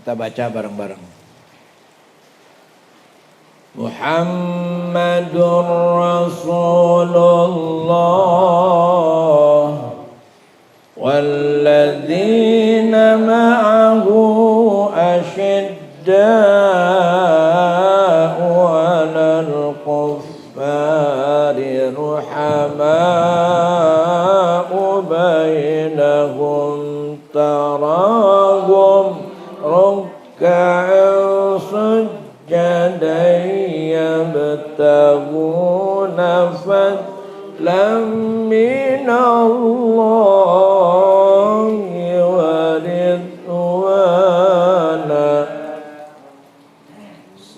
Kita baca bareng-bareng. Muhammadur Rasulullah walladzina ma'ahu asyidda'u 'alal kuffari ruhama'u bainahum tarahum ruk'an sujjadan yabtaghuna fadlan minallahi wa ridwana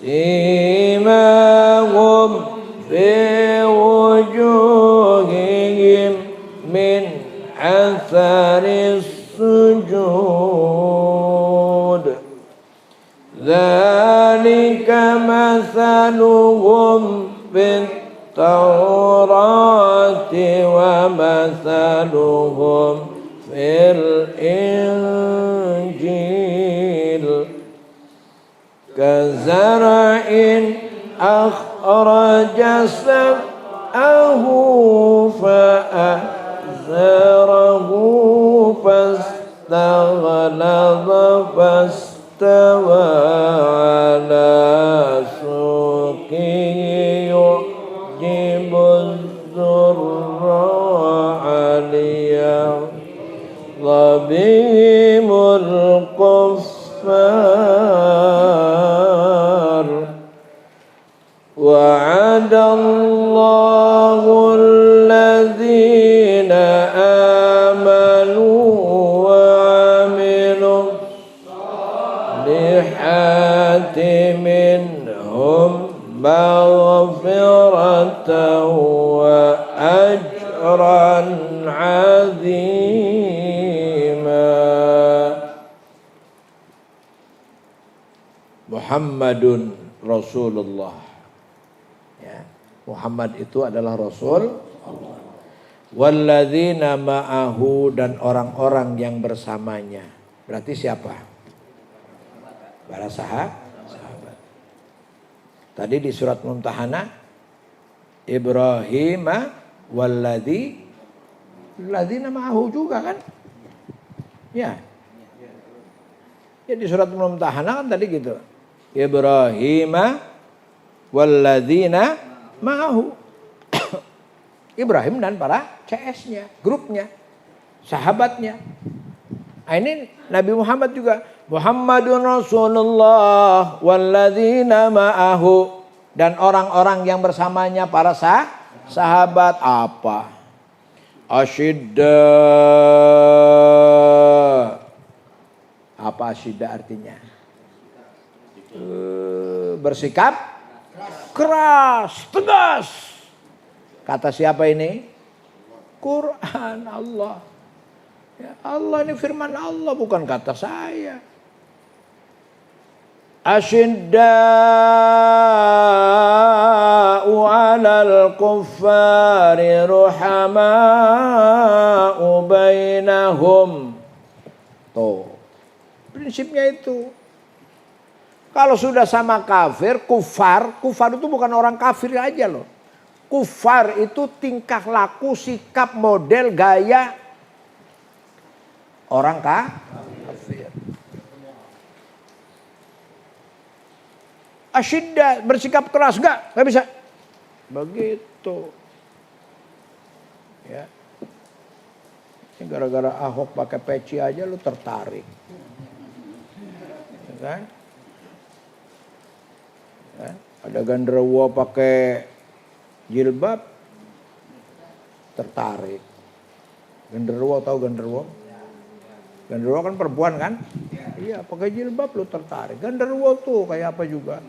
simahum fi wujuhihim min atharis sujud dzalika mathaluhum fit taurati wa mathaluhum fil injil kazara'in akhraja sab'ahu fa'azarahu fastaghladha fastawa ala suqihi yu'jibuz zurra'a liyaghdha bihimul kuffar wa'adallahu alladhina amanu wa 'amilus solihati minhum maghfiratan wa ajran 'azima. Muhammadun Rasulullah. Ya, Muhammad itu adalah Rasul Allah. Walladzina ma'ahu, dan orang-orang yang bersamanya. Berarti siapa? Para sahabat. Tadi di surat Mumtahanah, Ibrahim walladzina ma'ahu juga kan? Ya. Ya di surat Mumtahanah kan tadi gitu. Ibrahim walladzina ma'ahu. Ibrahim dan para CS-nya, grupnya, sahabatnya. Nah, ini Nabi Muhammad juga. Muhammadun Rasulullah walladzina ma'ahu, dan orang-orang yang bersamanya para sahabat apa? Asyidda. Apa asyidda artinya? Bersikap keras, tegas. Kata siapa ini? Quran Allah. Ya, Allah ini firman Allah, bukan kata saya. Asyidda'u 'alal kuffari ruhama'u bainahum. Tuh, prinsipnya itu. Kalau sudah sama kafir, kufar itu bukan orang kafir aja loh. Kufar itu tingkah laku, sikap, model, gaya orang kafir. Asyidda, bersikap keras, enggak bisa. Begitu. Ya. Ini gara-gara Ahok pakai peci aja lu tertarik. Ya kan? Ya. Ada genderuwo pakai jilbab, tertarik. Genderuwo, tahu genderuwo? Genderuwo kan perempuan kan? Iya, pakai jilbab lu tertarik. Genderuwo tuh kayak apa juga?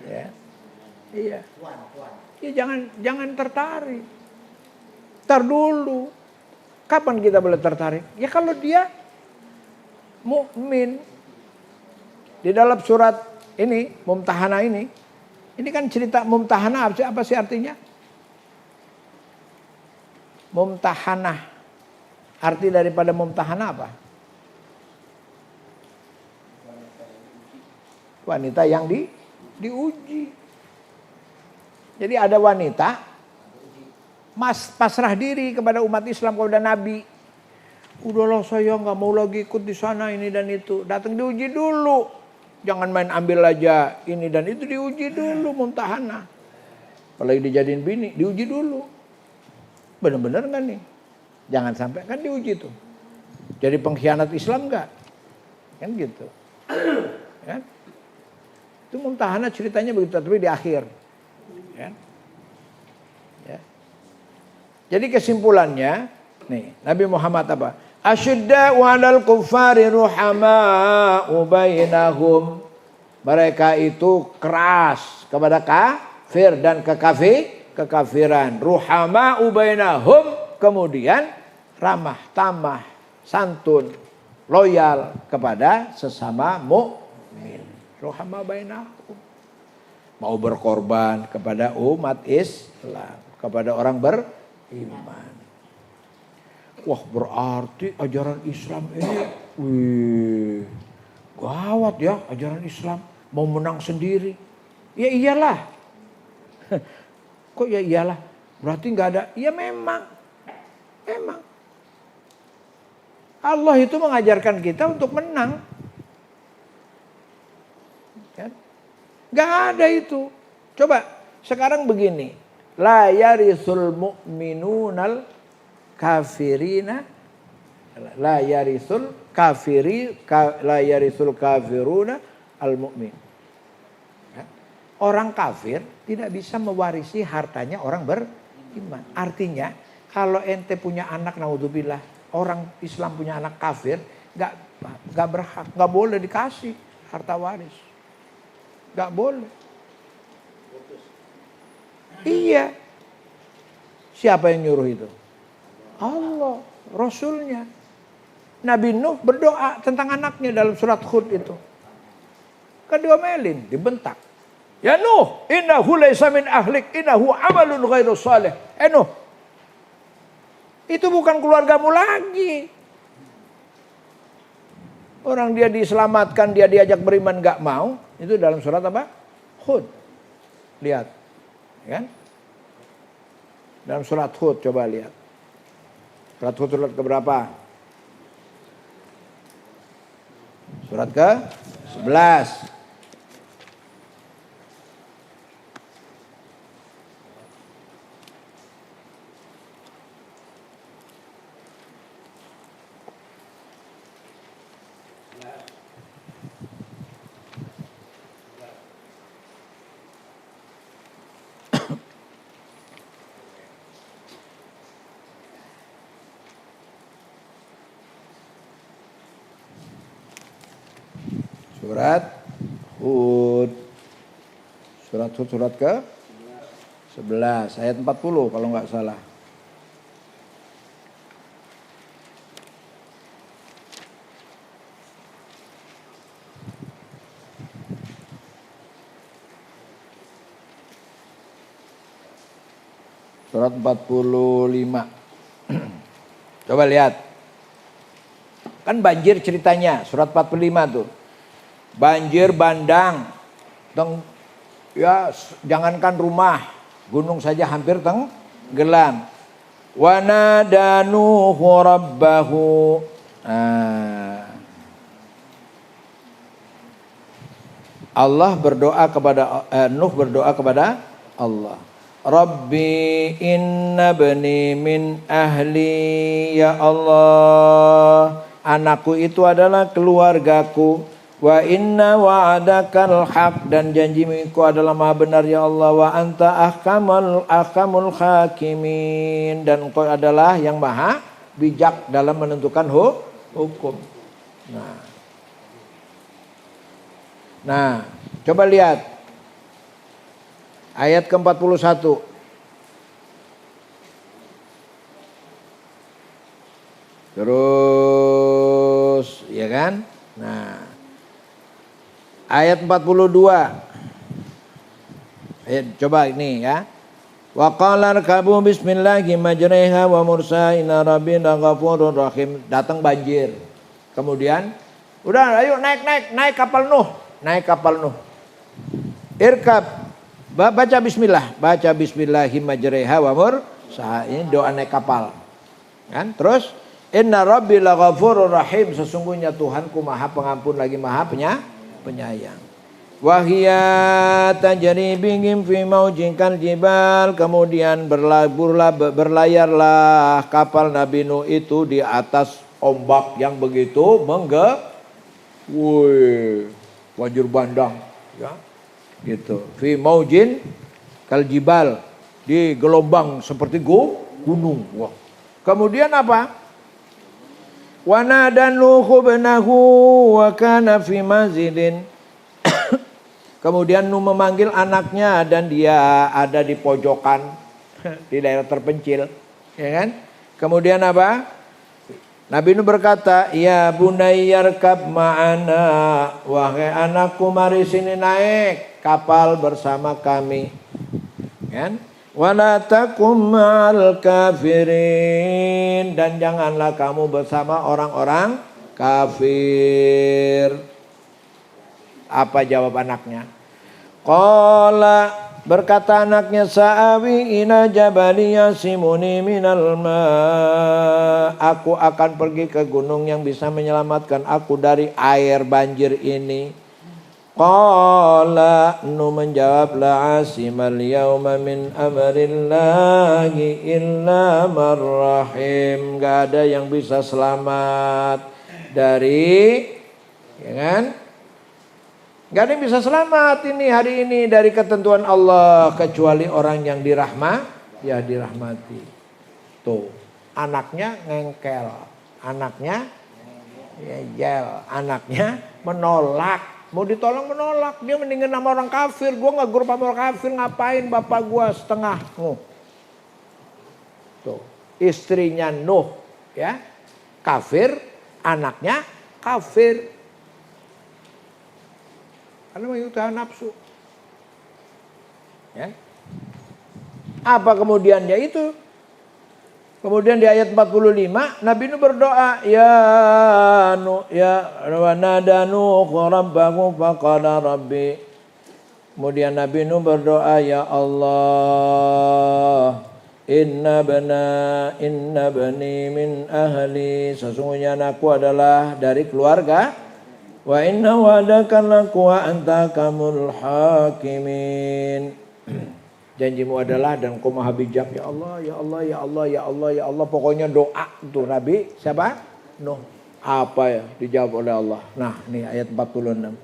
Ya. Iya. Ya jangan tertarik. Ntar dulu. Kapan kita boleh tertarik? Ya kalau dia mukmin. Di dalam surat ini, Mumtahanah ini kan cerita Mumtahanah apa sih artinya? Mumtahanah. Arti daripada Mumtahanah apa? wanita yang diuji. Jadi ada wanita pasrah diri kepada umat Islam, kepada Nabi. Udahlah saya nggak mau lagi ikut di sana ini dan itu. Datang diuji dulu. Jangan main ambil aja ini dan itu, diuji dulu mumtahanah. Apalagi dijadiin bini, diuji dulu. Benar-benar nggak nih? Jangan sampai, kan diuji tuh. Jadi pengkhianat Islam nggak? Kan gitu. Kan? Itu mumtahanah ceritanya begitu, tapi di akhir. Ya. Ya. Jadi kesimpulannya, nih Nabi Muhammad apa? Asyidda'u 'alal kuffari ruhama'u bainahum. Mereka itu keras kepada kafir dan kekafiran. Ruhama'u bainahum, kemudian ramah, tamah, santun, loyal kepada sesama mukmin. Ruhama'u bainahum. Mau berkorban kepada umat Islam, kepada orang beriman. Wah, berarti ajaran Islam ini gawat ya, ajaran Islam. Mau menang sendiri. Ya iyalah. Kok ya iyalah? Berarti nggak ada. Ya memang. Memang. Allah itu mengajarkan kita untuk menang. Kan? Nggak ada itu. Coba sekarang begini. La yarisul mu'minunal kafirina, la yarisul kafiruna al mu'min. Orang kafir tidak bisa mewarisi hartanya orang beriman. Artinya kalau ente punya anak, naudzubillah, orang Islam punya anak kafir, nggak berhak, nggak boleh dikasih harta waris, nggak boleh. Iya, siapa yang nyuruh itu? Allah, Rasulnya. Nabi Nuh berdoa tentang anaknya dalam surat Hud itu. Kan diomelin, dibentak. Ya Nuh, innahu laysa min ahlik, innahu amalun ghairu salih. Nuh, itu bukan keluargamu lagi. Orang dia diselamatkan, dia diajak beriman gak mau. Itu dalam surat apa? Hud. Lihat. Kan? Dalam surat Hud, coba lihat. Surat Hud surat keberapa? Surat ke-11. Surat Hud. Surat Hud surat ke-11 ayat 40 kalau nggak salah. Surat 45. Coba lihat. Kan banjir ceritanya, surat 45 tuh. Banjir bandang, ya jangankan rumah, gunung saja hampir tenggelam. Wa nadanuhu rabbahu. Allah berdoa kepada Nuh berdoa kepada Allah. Rabbi inna bani min ahli, ya Allah, anakku itu adalah keluargaku. Wa inna wa'adakal haq, dan janjimu adalah maha benar ya Allah. Wa anta ahkamul hakimin, dan engkau adalah yang maha bijak dalam menentukan hukum. Nah, coba lihat ayat ke-41. Terus, ya kan? Nah, ayat 42. Coba ini ya. Wa qala rkabu bismillahi majriha wa mursaha inna rabbina ghafurur rahim. Datang banjir. Kemudian, udah ayo naik kapal Nuh. Naik kapal Nuh. Irkab, baca bismillah, baca bismillahi majriha wa mursaha. Ini doa naik kapal. Kan? Terus inna rabbi laghafurur rahim, sesungguhnya Tuhanku Maha Pengampun lagi Maha Penyayang. Wahia tajri bihim fi maujin kal jibal, kemudian berlayarlah kapal Nabi Nuh itu di atas ombak yang begitu banjir bandang, ya. Gitu. Fi maujin kal jibal, di gelombang seperti gunung. Wah. Kemudian apa? Wa nada Nuhu ibnahu wa kana fi manzilin. Kemudian Nuh memanggil anaknya dan dia ada di pojokan di daerah terpencil, ya kan? Kemudian apa? Nabi Nuh berkata, "Ya bunayyarkab ma'ana, wahai anakku mari sini naik kapal bersama kami." Kan? Wala takum ma'al kafirin, dan janganlah kamu bersama orang-orang kafir. Apa jawab anaknya? Qala, berkata anaknya, sa'awi ila jabali yasimuni minal ma, aku akan pergi ke gunung yang bisa menyelamatkan aku dari air banjir ini. Qala, Nuh menjawab, la asimal yawma min amrillahi illa marrahim, gak ada yang bisa selamat dari, ya kan? Gak ada yang bisa selamat ini hari ini dari ketentuan Allah kecuali orang yang dirahmati. Tuh, anaknya ngengkel, anaknya yel, anaknya menolak. Mau ditolong menolak, dia mendingan sama orang kafir. Gue gak grup sama orang kafir, ngapain bapak gue setengah. Tuh, istrinya Nuh, ya, kafir, anaknya kafir. Karena mengikuti nafsu. Ya. Apa kemudian dia itu? Kemudian di ayat 45 Nabi Nuh berdoa, ya Nuh, ya nada Nuh rabbahu faqala rabbi. Kemudian Nabi Nuh berdoa, ya Allah, inna bani min ahli, sesungguhnya anakku adalah dari keluarga. Wa inna wa'daka laku wa anta kamul hakimin. Janjimu adalah dan kau maha bijak. Ya Allah, ya Allah, ya Allah, ya Allah, ya Allah. Pokoknya doa tuh Nabi siapa? Nuh. Apa ya? Dijawab oleh Allah. Nah, ini ayat 46.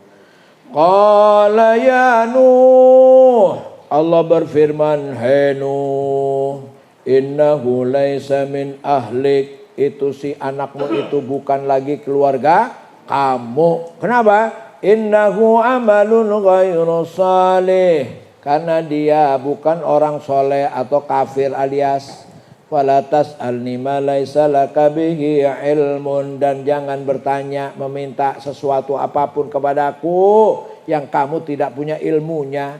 Qala ya Nuh, Allah berfirman, hai Nuh, innahu laisa min ahlik, itu si anakmu itu bukan lagi keluarga kamu. Kenapa? Innahu amalun ghairu salih, karena dia bukan orang soleh atau kafir alias. Fala tas'alni ma laisa laka bihi ilmun, dan jangan bertanya meminta sesuatu apapun kepadaku yang kamu tidak punya ilmunya.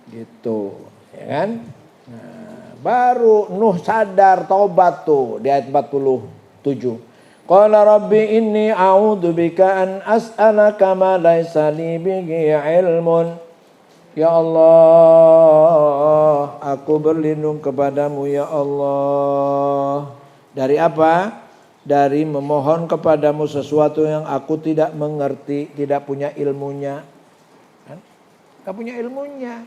Gitu, ya kan? Nah, baru Nuh sadar taubat tuh di ayat 47. Qala rabbi inni a'udzu bika an as'alaka ma laisa li bihi ilmun. Ya Allah, aku berlindung kepadamu ya Allah. Dari apa? Dari memohon kepadamu sesuatu yang aku tidak mengerti, tidak punya ilmunya. Kan? Gak punya ilmunya.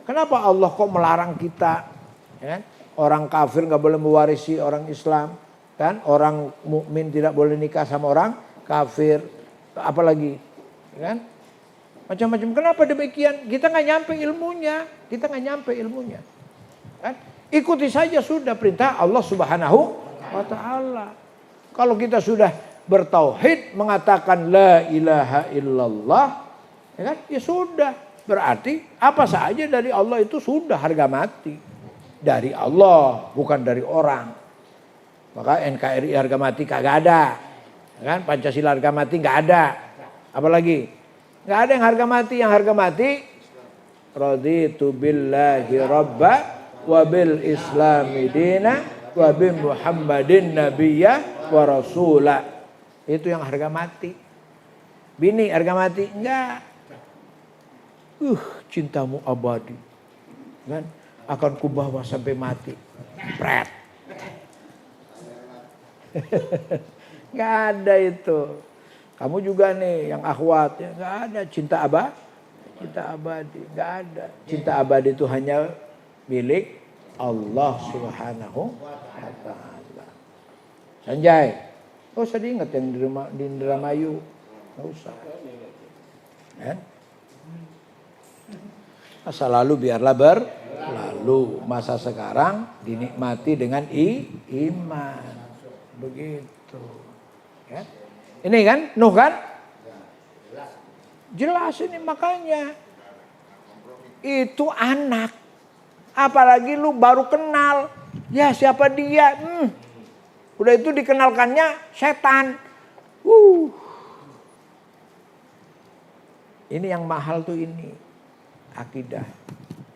Kenapa Allah kok melarang kita? Ya? Orang kafir gak boleh mewarisi orang Islam. Kan? Orang mukmin tidak boleh nikah sama orang kafir. Apalagi, kan? Macam-macam. Kenapa demikian? Kita nggak nyampe ilmunya. Kan? Ikuti saja sudah perintah Allah Subhanahu wa Ta'ala. Kalau kita sudah bertauhid, mengatakan la ilaha illallah, ya kan? Ya sudah. Berarti apa saja dari Allah itu sudah harga mati. Dari Allah, bukan dari orang. Maka NKRI harga mati kagak ada, kan? Pancasila harga mati nggak ada, apalagi nggak ada yang harga mati. Yang harga mati raditu billahi rabba wa bil islami dina wa bi muhammadin nabiyya wa rasula, itu yang harga mati. Bini harga mati? Enggak. Cintamu abadi. Kan? Akan kubawa sampai mati. Pret. Enggak ada itu. Kamu juga nih yang akhwat, ya enggak ada cinta abadi, enggak ada. Cinta abadi itu hanya milik Allah Subhanahu wa taala. Sanjay, oh usah diingat yang di Indramayu, enggak usah. Masa lalu biarlah berlalu, masa sekarang dinikmati dengan iman. Begitu. Ya. Ini kan, Nuh kan? Jelas ini makanya. Itu anak. Apalagi lu baru kenal. Ya siapa dia? Udah itu dikenalkannya setan. Ini yang mahal tuh ini. Akidah.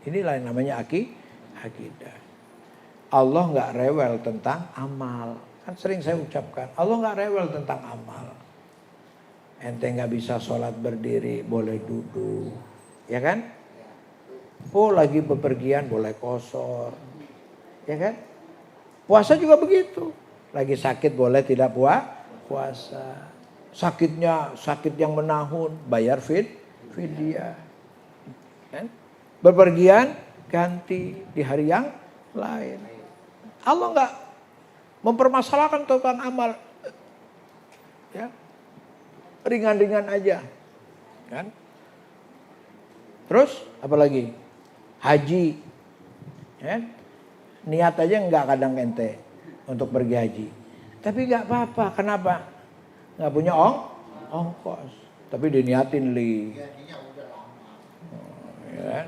Inilah yang namanya akidah. Allah gak rewel tentang amal. Kan sering saya ucapkan, Allah gak rewel tentang amal. Ente gak bisa sholat berdiri, boleh duduk. Ya kan? Oh lagi bepergian, boleh kosor. Ya kan? Puasa juga begitu. Lagi sakit, boleh tidak puasa. Sakitnya, sakit yang menahun, bayar fidyah. Kan? Bepergian, ganti di hari yang lain. Allah gak mempermasalahkan tentang amal, ya ringan-ringan aja, kan? Terus apa lagi? Haji, ya? Niat aja nggak kadang ente untuk pergi haji, tapi nggak apa-apa. Kenapa? Nggak punya ongkos, tapi diniatin ya kan?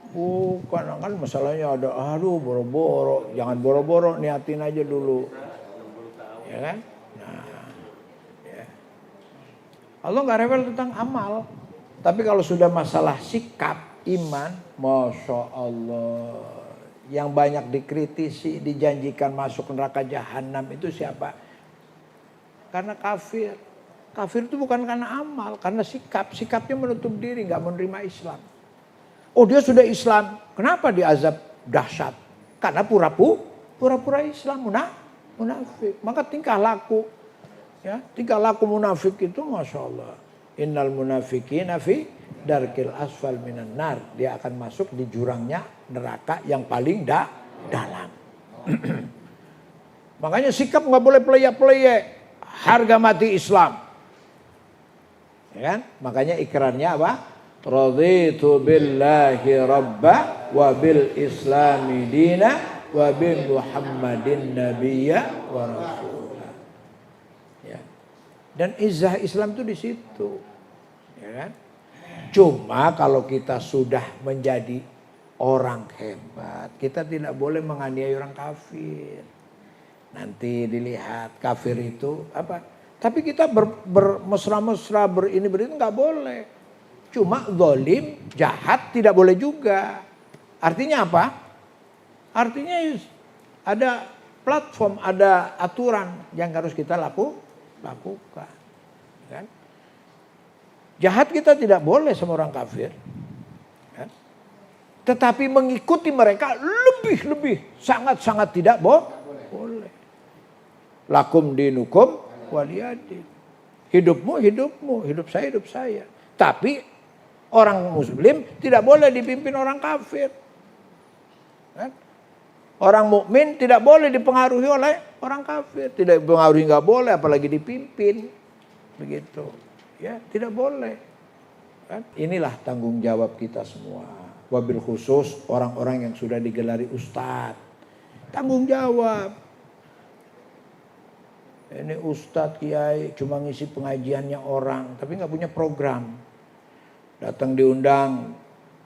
Bukan kan masalahnya ada, boro-boro, jangan boro-boro, niatin aja dulu, ya kan? Nah, ya. Allah nggak rewel tentang amal, tapi kalau sudah masalah sikap iman, masya Allah, yang banyak dikritisi, dijanjikan masuk neraka jahanam itu siapa? Karena kafir. Kafir itu bukan karena amal, karena sikapnya menutup diri, nggak menerima Islam. Oh dia sudah Islam, kenapa diazab dahsyat? Karena pura-pura Islam, munafik. Maka tingkah laku munafik itu masya Allah. Innal munafiqina fi darkil asfal minan nar. Dia akan masuk di jurangnya neraka yang paling dalam. Makanya sikap nggak boleh peleye-peleye. Harga mati Islam. Ya kan? Makanya ikrarnya apa? Raditu billahi rabba wa bil islami dina wa bi Muhammadin nabiyya wa rasulah. Ya. Dan izah Islam itu di situ. Ya kan? Cuma kalau kita sudah menjadi orang hebat, kita tidak boleh menganiaya orang kafir. Nanti dilihat kafir itu apa? Tapi kita bermesra-mesra berini nggak boleh. Cuma zalim, jahat tidak boleh juga. Artinya apa? Artinya ada platform, ada aturan yang harus kita lakukan. Kan? Jahat kita tidak boleh sama orang kafir. Kan? Tetapi mengikuti mereka lebih, sangat-sangat tidak boleh. Lakum dinukum waliyadin. Hidupmu, hidup saya. Tapi orang muslim tidak boleh dipimpin orang kafir. Kan? Orang mukmin tidak boleh dipengaruhi oleh orang kafir. Tidak dipengaruhi nggak boleh, apalagi dipimpin. Begitu. Ya, tidak boleh. Kan? Inilah tanggung jawab kita semua. Wabil khusus orang-orang yang sudah digelari ustadz. Tanggung jawab. Ini ustadz kiai cuma ngisi pengajiannya orang, tapi nggak punya program. Datang diundang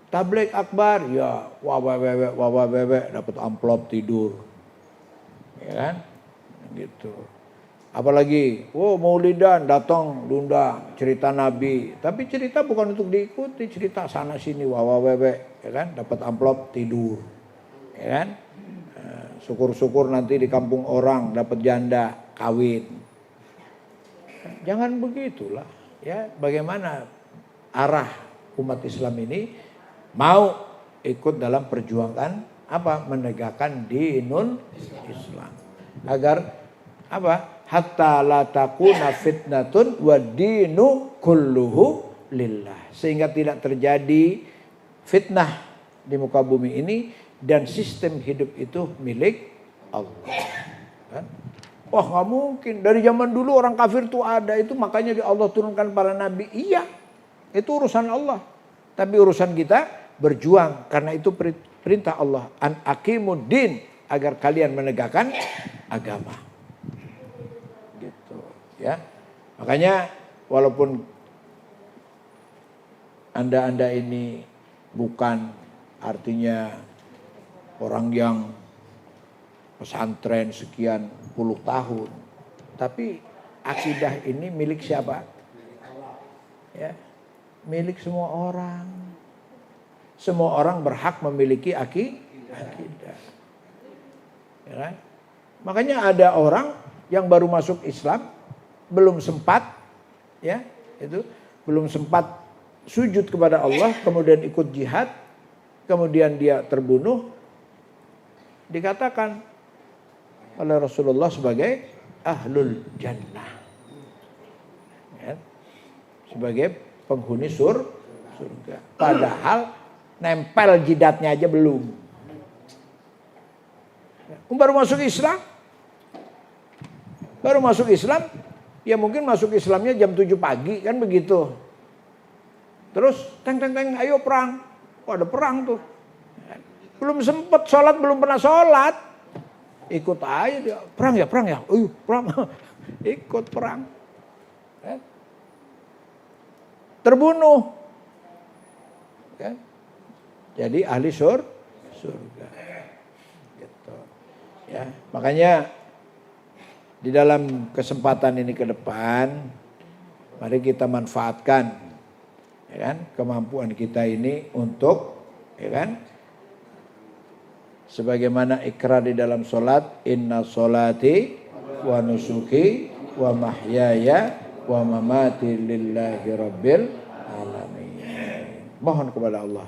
tabligh akbar, ya wabah bebek dapat amplop tidur, ya kan, gitu. Apalagi, maulidan datang diundang cerita Nabi, tapi cerita bukan untuk diikuti, cerita sana sini wabah bebek, ya kan, dapat amplop tidur, ya kan. Syukur-syukur nanti di kampung orang dapat janda kawin. Jangan begitulah. Ya, bagaimana arah umat Islam ini mau ikut dalam perjuangan apa? Menegakkan dinul Islam. Agar apa? Hatta la takuna fitnatun wa dinu kulluhu lillah. Sehingga tidak terjadi fitnah di muka bumi ini dan sistem hidup itu milik Allah. Kan? Wah, nggak mungkin. Dari zaman dulu orang kafir itu ada, itu makanya Allah turunkan para nabi. Iya, itu urusan Allah. Tapi urusan kita berjuang karena itu perintah Allah. An aqimuddin, agar kalian menegakkan agama. Gitu, ya. Makanya walaupun Anda ini bukan artinya orang yang pesantren sekian puluh tahun, tapi akidah ini milik siapa? Ya, milik semua orang. Semua orang berhak memiliki akidah. Ya kan? Makanya ada orang yang baru masuk Islam, belum sempat, ya, itu belum sempat sujud kepada Allah, kemudian ikut jihad, kemudian dia terbunuh, dikatakan oleh Rasulullah sebagai ahlul jannah, ya, sebagai penghuni surga. Padahal nempel jidatnya aja belum. Baru masuk Islam, ya mungkin masuk Islamnya jam 7 pagi kan begitu. Terus teng, ayo perang. Oh, ada perang tuh. Belum sempat sholat, belum pernah sholat. Ikut aja dia. Perang ya. Perang. Ikut perang. Terbunuh. Jadi ahli surga. Gitu. Ya, makanya di dalam kesempatan ini ke depan, mari kita manfaatkan, ya kan, kemampuan kita ini untuk, ya kan, sebagaimana ikrar di dalam solat, inna solati wa nusuki wa mahyaya wa mamati lillahi rabbil alamin. Mohon kepada Allah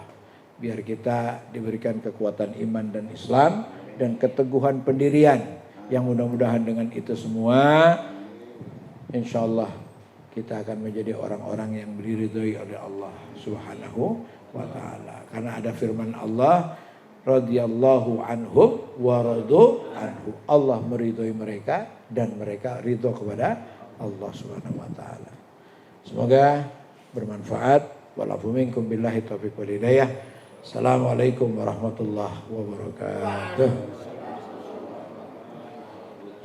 biar kita diberikan kekuatan iman dan Islam dan keteguhan pendirian, yang mudah-mudahan dengan itu semua insya Allah kita akan menjadi orang-orang yang diridhoi oleh Allah Subhanahu wa ta'ala. Karena ada firman Allah, radhiyallahu anhum wa radu anhu. Allah meridhoi mereka dan mereka ridho kepada Allah Subhanahu wa ta'ala. Semoga bermanfaat. Walafu minkum billahi taufiq wal hidayah. Assalamualaikum warahmatullahi wabarakatuh.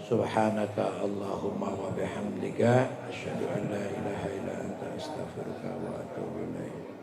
Subhanaka Allahumma wa bihamdika asyhadu an la ilaha illa anta astaghfiruka wa atubu ilaik.